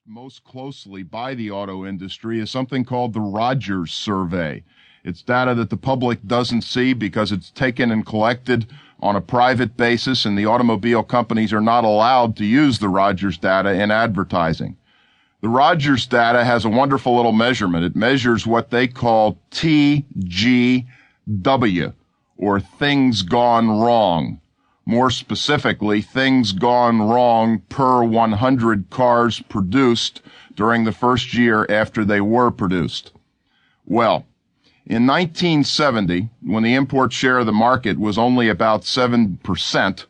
most closely by the auto industry is something called the Rogers Survey. It's data that the public doesn't see because it's taken and collected on a private basis, and the automobile companies are not allowed to use the Rogers data in advertising. The Rogers data has a wonderful little measurement. It measures what they call TGW, or things gone wrong. More specifically, things gone wrong per 100 cars produced during the first year after they were produced. Well, in 1970, when the import share of the market was only about 7%,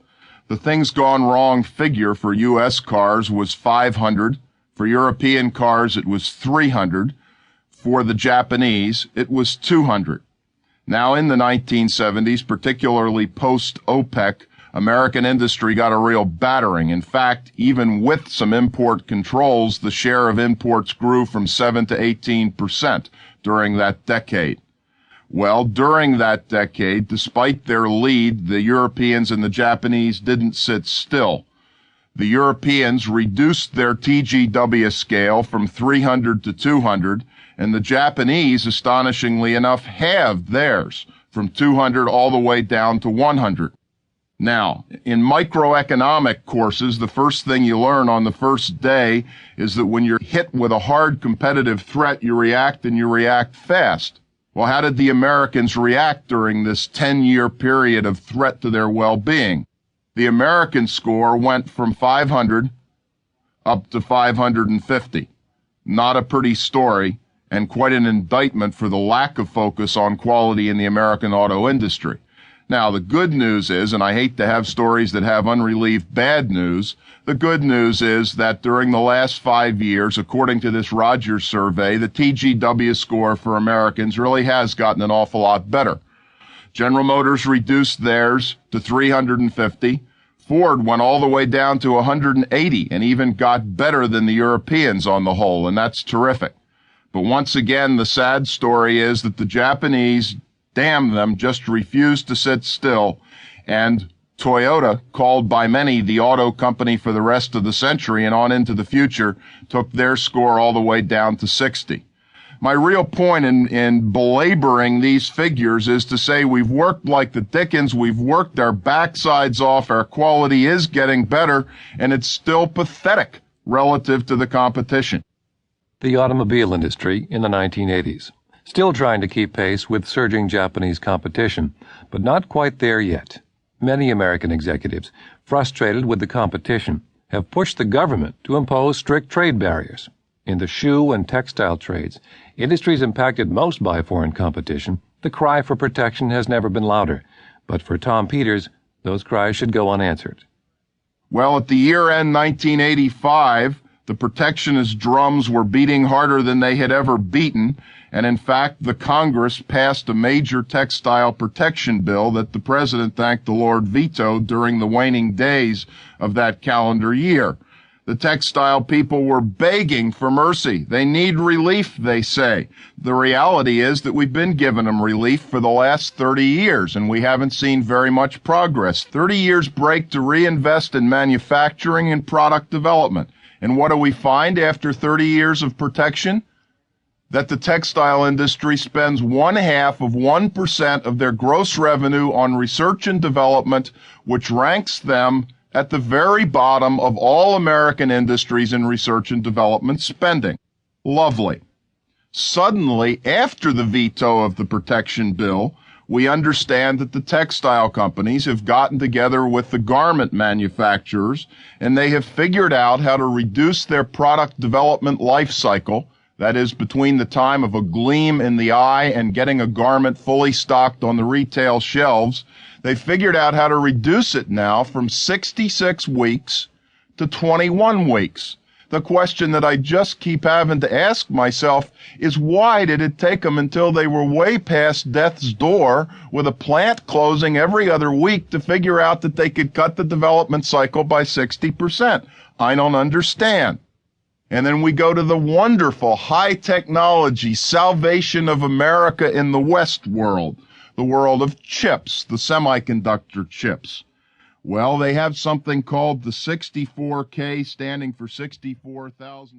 the things gone wrong figure for U.S. cars was 500. For European cars, it was 300. For the Japanese, it was 200. Now, in the 1970s, particularly post-OPEC, American industry got a real battering. In fact, even with some import controls, the share of imports grew from 7 to 18% during that decade. Well, during that decade, despite their lead, the Europeans and the Japanese didn't sit still. The Europeans reduced their TGW scale from 300 to 200, and the Japanese, astonishingly enough, halved theirs from 200 all the way down to 100. Now, in microeconomic courses, the first thing you learn on the first day is that when you're hit with a hard competitive threat, you react, and you react fast. Well, how did the Americans react during this 10-year period of threat to their well-being? The American score went from 500 up to 550. Not a pretty story, and quite an indictment for the lack of focus on quality in the American auto industry. Now, the good news is, and I hate to have stories that have unrelieved bad news, the good news is that during the last 5 years, according to this Rogers survey, the TGW score for Americans really has gotten an awful lot better. General Motors reduced theirs to 350. Ford went all the way down to 180 and even got better than the Europeans on the whole, and that's terrific. But once again, the sad story is that the Japanese, damn them, just refused to sit still, and Toyota, called by many the auto company for the rest of the century and on into the future, took their score all the way down to 60. My real point in belaboring these figures is to say we've worked like the dickens, we've worked our backsides off, our quality is getting better, and it's still pathetic relative to the competition. The automobile industry in the 1980s. Still trying to keep pace with surging Japanese competition, but not quite there yet. Many American executives, frustrated with the competition, have pushed the government to impose strict trade barriers. In the shoe and textile trades, industries impacted most by foreign competition, the cry for protection has never been louder. But for Tom Peters, those cries should go unanswered. Well, at the year-end 1985, the protectionist drums were beating harder than they had ever beaten, and in fact, the Congress passed a major textile protection bill that the president, thank the Lord, vetoed during the waning days of that calendar year. The textile people were begging for mercy. They need relief, they say. The reality is that we've been giving them relief for the last 30 years, and we haven't seen very much progress. 30 years break to reinvest in manufacturing and product development. And what do we find after 30 years of protection? That the textile industry spends 0.5% of their gross revenue on research and development, which ranks them at the very bottom of all American industries in research and development spending. Lovely. Suddenly, after the veto of the protection bill, we understand that the textile companies have gotten together with the garment manufacturers, and they have figured out how to reduce their product development life cycle, that is, between the time of a gleam in the eye and getting a garment fully stocked on the retail shelves. They figured out how to reduce it now from 66 weeks to 21 weeks. The question that I just keep having to ask myself is, why did it take them until they were way past death's door with a plant closing every other week to figure out that they could cut the development cycle by 60%? I don't understand. And then we go to the wonderful high technology salvation of America in the West world, the world of chips, the semiconductor chips. Well, they have something called the 64K, standing for 64,000.